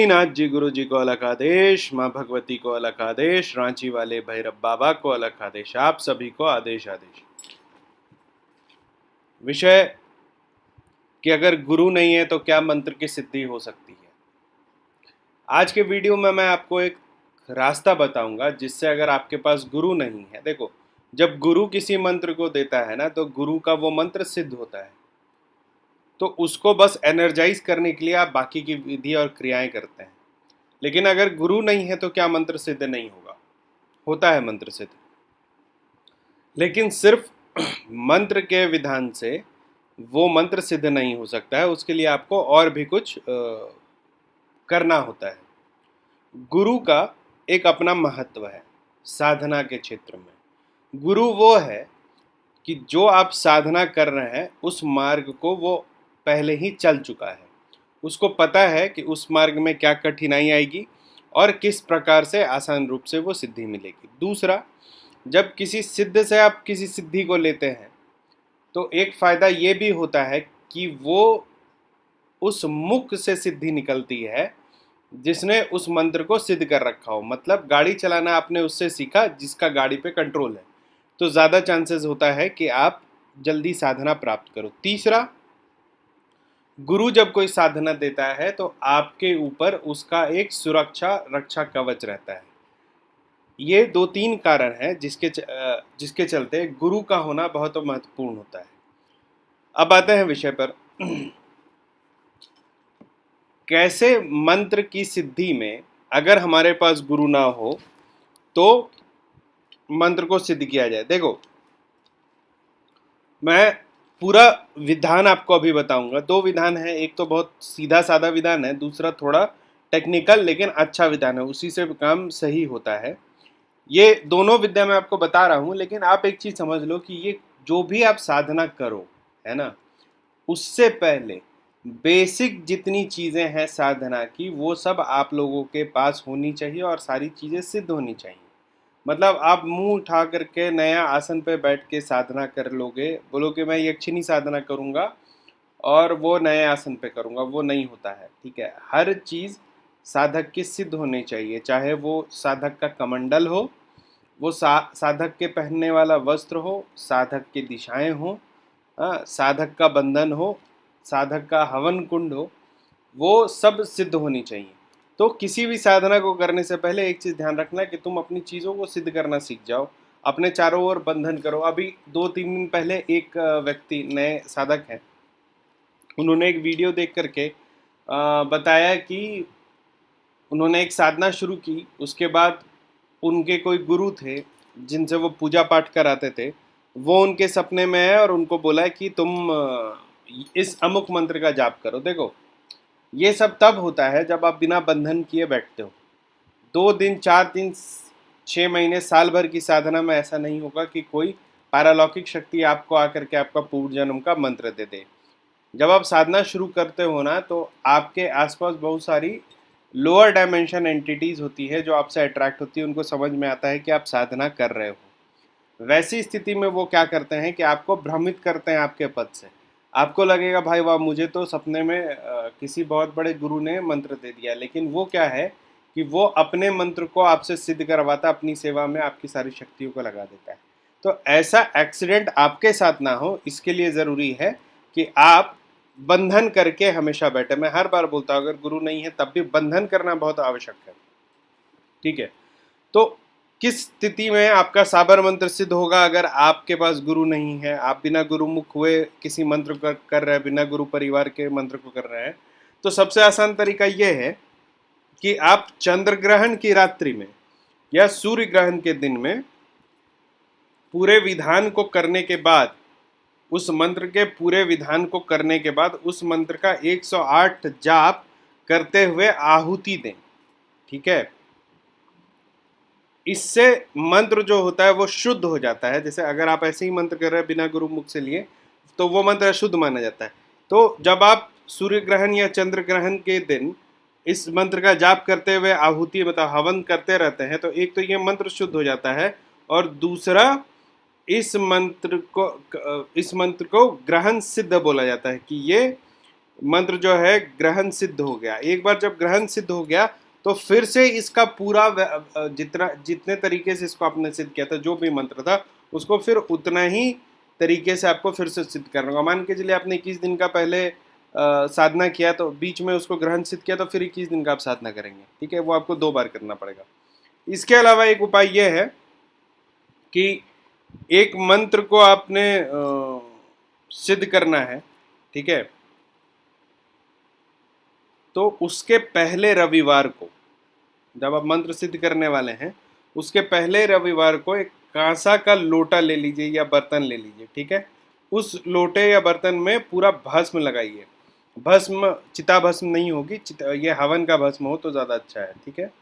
गौरीनाथ जी गुरु जी को अलग आदेश, माँ भगवती को अलग आदेश, रांची वाले भैरव बाबा को अलग आदेश, आप सभी को आदेश आदेश। विषय कि अगर गुरु नहीं है तो क्या मंत्र की सिद्धि हो सकती है। आज के वीडियो में मैं आपको एक रास्ता बताऊंगा जिससे अगर आपके पास गुरु नहीं है, देखो जब गुरु किसी मंत्र को देता है ना, तो गुरु का वो मंत्र सिद्ध होता है, तो उसको बस एनर्जाइज करने के लिए आप बाकी की विधि और क्रियाएं करते हैं। लेकिन अगर गुरु नहीं है तो क्या मंत्र सिद्ध नहीं होगा? होता है मंत्र सिद्ध, लेकिन सिर्फ मंत्र के विधान से वो मंत्र सिद्ध नहीं हो सकता है। उसके लिए आपको और भी कुछ करना होता है। गुरु का एक अपना महत्व है साधना के क्षेत्र में। गुरु वो है कि जो आप साधना कर रहे हैं उस मार्ग को वो पहले ही चल चुका है, उसको पता है कि उस मार्ग में क्या कठिनाई आएगी और किस प्रकार से आसान रूप से वो सिद्धि मिलेगी। दूसरा, जब किसी सिद्ध से आप किसी सिद्धि को लेते हैं तो एक फायदा ये भी होता है कि वो उस मुख से सिद्धि निकलती है जिसने उस मंत्र को सिद्ध कर रखा हो। मतलब गाड़ी चलाना आपने उससे सीखा जिसका गाड़ी पे कंट्रोल है, तो ज़्यादा चांसेस होता है कि आप जल्दी साधना प्राप्त करो। तीसरा, गुरु जब कोई साधना देता है तो आपके ऊपर उसका एक सुरक्षा रक्षा कवच रहता है। ये दो तीन कारण हैं जिसके चलते गुरु का होना बहुत महत्वपूर्ण होता है। अब आते हैं विषय पर। कैसे मंत्र की सिद्धि में अगर हमारे पास गुरु ना हो तो मंत्र को सिद्ध किया जाए। देखो, मैं पूरा विधान आपको अभी बताऊंगा। दो विधान है, एक तो बहुत सीधा साधा विधान है, दूसरा थोड़ा टेक्निकल लेकिन अच्छा विधान है, उसी से काम सही होता है। ये दोनों विद्या मैं आपको बता रहा हूँ, लेकिन आप एक चीज समझ लो कि ये जो भी आप साधना करो, है ना, उससे पहले बेसिक जितनी चीजें हैं साधना की वो सब आप लोगों के पास होनी चाहिए और सारी चीजें सिद्ध होनी चाहिए। मतलब आप मुंह उठा करके नया आसन पे बैठ के साधना कर लोगे, बोलोगे मैं यक्षिणी साधना करूंगा और वो नए आसन पे करूंगा, वो नहीं होता है। ठीक है, हर चीज साधक की सिद्ध होनी चाहिए, चाहे वो साधक का कमंडल हो, वो साधक के पहनने वाला वस्त्र हो, साधक की दिशाएं हो, साधक का बंधन हो, साधक का हवन कुंड हो, वो सब सिद्ध होनी चाहिए। तो किसी भी साधना को करने से पहले एक चीज़ ध्यान रखना कि तुम अपनी चीज़ों को सिद्ध करना सीख जाओ, अपने चारों ओर बंधन करो। अभी 2-3 दिन पहले एक व्यक्ति, नए साधक हैं, उन्होंने एक वीडियो देख करके बताया कि उन्होंने एक साधना शुरू की, उसके बाद उनके कोई गुरु थे जिनसे वो पूजा पाठ कराते थे, वो उनके सपने में है और उनको बोला है कि तुम इस अमुक मंत्र का जाप करो। देखो, ये सब तब होता है जब आप बिना बंधन किए बैठते हो। 2 दिन, 4 दिन, 6 महीने, साल भर की साधना में ऐसा नहीं होगा कि कोई पारलौकिक शक्ति आपको आकर के आपका पूर्व जन्म का मंत्र दे दे। जब आप साधना शुरू करते हो ना, तो आपके आसपास बहुत सारी लोअर डायमेंशन एंटिटीज होती है जो आपसे अट्रैक्ट होती है। उनको समझ में आता है कि आप साधना कर रहे हो। वैसी स्थिति में वो क्या करते हैं कि आपको भ्रमित करते हैं आपके पद से। आपको लगेगा भाई वाह, मुझे तो सपने में किसी बहुत बड़े गुरु ने मंत्र दे दिया, लेकिन वो क्या है कि वो अपने मंत्र को आपसे सिद्ध करवाता, अपनी सेवा में आपकी सारी शक्तियों को लगा देता है। तो ऐसा एक्सीडेंट आपके साथ ना हो, इसके लिए ज़रूरी है कि आप बंधन करके हमेशा बैठे। मैं हर बार बोलता हूँ, अगर गुरु नहीं है तब भी बंधन करना बहुत आवश्यक है। ठीक है, तो किस स्थिति में आपका साबर मंत्र सिद्ध होगा? अगर आपके पास गुरु नहीं है, आप बिना गुरु मुख हुए किसी मंत्र कर रहे हैं, बिना गुरु परिवार के मंत्र को कर रहे हैं, तो सबसे आसान तरीका यह है कि आप चंद्र ग्रहण की रात्रि में या सूर्य ग्रहण के दिन में पूरे विधान को करने के बाद, उस मंत्र के पूरे विधान को करने के बाद उस मंत्र का 108 जाप करते हुए आहुति दें। ठीक है, इससे मंत्र जो होता है वो शुद्ध हो जाता है। जैसे अगर आप ऐसे ही मंत्र कर रहे हैं बिना गुरु मुख से लिए, तो वो मंत्र अशुद्ध माना जाता है। तो जब आप सूर्य ग्रहण या चंद्र ग्रहण के दिन इस मंत्र का जाप करते हुए आहुति मतलब हवन करते रहते हैं, तो एक तो ये मंत्र शुद्ध हो जाता है, और दूसरा इस मंत्र को ग्रहण सिद्ध बोला जाता है कि ये मंत्र जो है ग्रहण सिद्ध हो गया। एक बार जब ग्रहण सिद्ध हो गया तो फिर से इसका पूरा जितने तरीके से इसको आपने सिद्ध किया था, जो भी मंत्र था, उसको फिर उतना ही तरीके से आपको फिर से सिद्ध करना होगा। मान के चलिए आपने 21 दिन का पहले साधना किया, तो बीच में उसको ग्रहण सिद्ध किया, तो फिर 21 दिन का आप साधना करेंगे, ठीक है। वो आपको 2 बार करना पड़ेगा। इसके अलावा एक उपाय यह है कि एक मंत्र को आपने सिद्ध करना है, ठीक है, तो उसके पहले रविवार को, जब आप मंत्र सिद्ध करने वाले हैं, उसके पहले रविवार को एक कांसा का लोटा ले लीजिए या बर्तन ले लीजिए, ठीक है। उस लोटे या बर्तन में पूरा भस्म लगाइए। भस्म चिता भस्म नहीं होगी, ये हवन का भस्म हो तो ज़्यादा अच्छा है, ठीक है।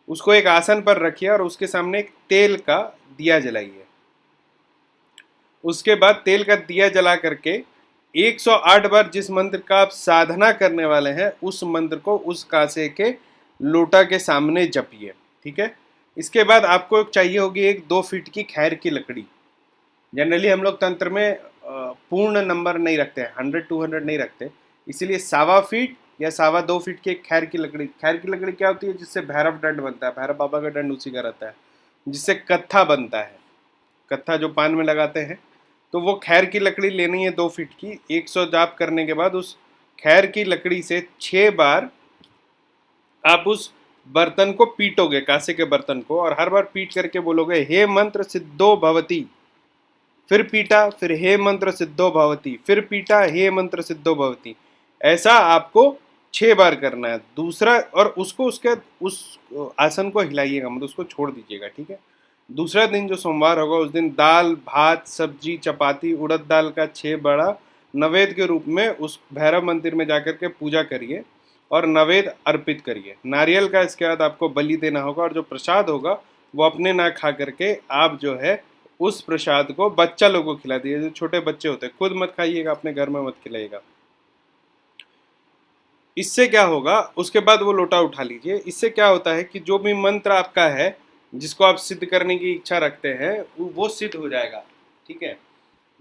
उसको एक आसन पर रखिए और उसके सामने एक तेल का दिया जलाइए। उसके बाद तेल का दिया जला करके 108 बार जिस मंत्र का आप साधना करने वाले हैं, उस मंत्र को उस कांसे के लोटा के सामने जपिए, ठीक है। इसके बाद आपको चाहिए होगी एक 2 फीट की खैर की लकड़ी। जनरली हम लोग तंत्र में पूर्ण नंबर नहीं रखते हैं, 100-200 नहीं रखते, इसीलिए 1.25 फीट या 2.25 फीट की एक खैर की लकड़ी। खैर की लकड़ी क्या होती है? जिससे भैरव दंड बनता है, भैरव बाबा का दंड उसी का रहता है, जिससे कत्था बनता है, कत्था जो पान में लगाते हैं। तो वो खैर की लकड़ी लेनी है 2 फीट की। 100 जाप करने के बाद उस खैर की लकड़ी से 6 बार आप उस बर्तन को पीटोगे, कांसे के बर्तन को, और हर बार पीट करके बोलोगे हे मंत्र सिद्धो भवती। फिर पीटा, फिर हे मंत्र सिद्धो भवती, फिर पीटा, हे मंत्र सिद्धो भवती। ऐसा आपको 6 बार करना है। दूसरा, और उसको उस आसन को हिलाइएगा, मतलब उसको छोड़ दीजिएगा, ठीक है। दूसरा दिन जो सोमवार होगा, उस दिन दाल भात सब्जी चपाती उड़द दाल का 6 बड़ा नवेद के रूप में उस भैरव मंदिर में जाकर के पूजा करिए और नवेद अर्पित करिए। नारियल का इसके बाद आपको बलि देना होगा, और जो प्रसाद होगा वो अपने ना खा करके आप जो है उस प्रसाद को बच्चा लोगों को खिला दीजिए। जो छोटे बच्चे होते हैं, खुद मत खाइएगा, अपने घर में मत खिलाइएगा। इससे क्या होगा, उसके बाद वो लोटा उठा लीजिए। इससे क्या होता है कि जो भी मंत्र आपका है, जिसको आप सिद्ध करने की इच्छा रखते हैं, वो सिद्ध हो जाएगा, ठीक है।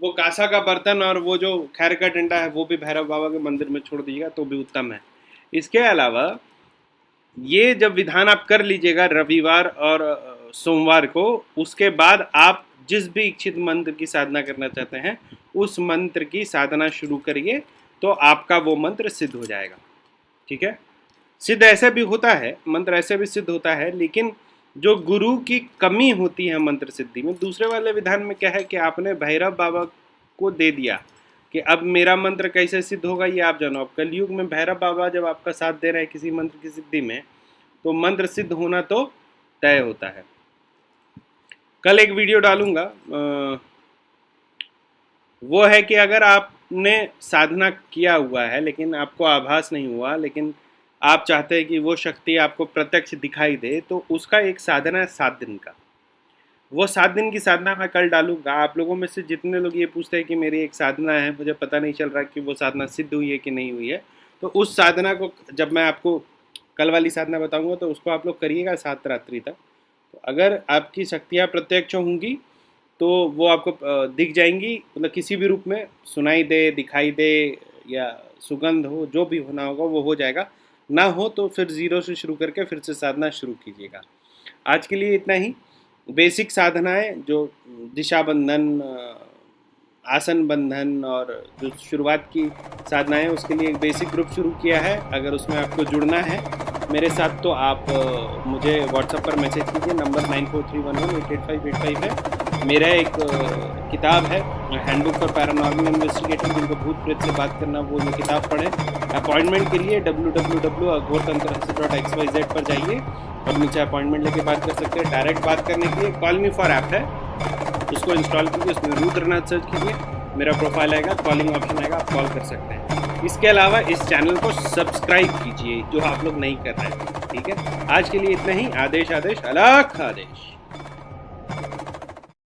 वो कांसा का बर्तन और वो जो खैर का डंडा है, वो भी भैरव बाबा के मंदिर में छोड़ दीजिएगा तो भी उत्तम है। इसके अलावा ये जब विधान आप कर लीजिएगा रविवार और सोमवार को, उसके बाद आप जिस भी इच्छित मंत्र की साधना करना चाहते हैं, उस मंत्र की साधना शुरू करिए, तो आपका वो मंत्र सिद्ध हो जाएगा, ठीक है। सिद्ध ऐसे भी होता है, मंत्र ऐसे भी सिद्ध होता है, लेकिन जो गुरु की कमी होती है मंत्र सिद्धि में, दूसरे वाले विधान में क्या है कि आपने भैरव बाबा को दे दिया कि अब मेरा मंत्र कैसे सिद्ध होगा ये आप जानो। अब कलयुग में भैरव बाबा जब आपका साथ दे रहे हैं किसी मंत्र की सिद्धि में, तो मंत्र सिद्ध होना तो तय होता है। कल एक वीडियो डालूंगा, वो है कि अगर आपने साधना किया हुआ है लेकिन आपको आभास नहीं हुआ, लेकिन आप चाहते हैं कि वो शक्ति आपको प्रत्यक्ष दिखाई दे, तो उसका एक साधना है 7 दिन का। वो 7 दिन की साधना मैं कल डालूंगा। आप लोगों में से जितने लोग ये पूछते हैं कि मेरी एक साधना है, मुझे पता नहीं चल रहा कि वो साधना सिद्ध हुई है कि नहीं हुई है, तो उस साधना को जब मैं आपको कल वाली साधना बताऊंगा, तो उसको आप लोग करिएगा 7 रात्रि तक। तो अगर आपकी शक्तियाँ प्रत्यक्ष होंगी तो वो आपको दिख जाएंगी, मतलब किसी भी रूप में सुनाई दे, दिखाई दे, या सुगंध हो, जो भी होना होगा वो हो जाएगा। ना हो तो फिर 0 से शुरू करके फिर से साधना शुरू कीजिएगा। आज के लिए इतना ही। बेसिक साधनाएं जो दिशा बंधन, आसन बंधन और जो शुरुआत की साधनाएं, उसके लिए एक बेसिक ग्रुप शुरू किया है। अगर उसमें आपको जुड़ना है मेरे साथ तो आप मुझे व्हाट्सएप पर मैसेज कीजिए। नंबर 9431188585 है। मेरा एक किताब है, हैंडबुक फॉर पैरानॉर्मल इन्वेस्टिगेटर, जिनको भूत प्रेत से बात करना, वो ये किताब पढ़ें। अपॉइंटमेंट के लिए www.aghortantrahasya.xyz पर जाइए और मुझसे अपॉइंटमेंट लेके बात कर सकते हैं। डायरेक्ट बात करने के लिए कॉल मी फॉर ऐप है, उसको इंस्टॉल कीजिए, उसमें रुद्रनाथ सर्च कीजिए, मेरा प्रोफाइल आएगा, कॉलिंग ऑप्शन आएगा, आप कॉल कर सकते हैं। इसके अलावा इस चैनल को सब्सक्राइब कीजिए जो आप लोग नहीं कर रहे हैं, ठीक है। आज के लिए इतना ही। आदेश आदेश अलग आदेश।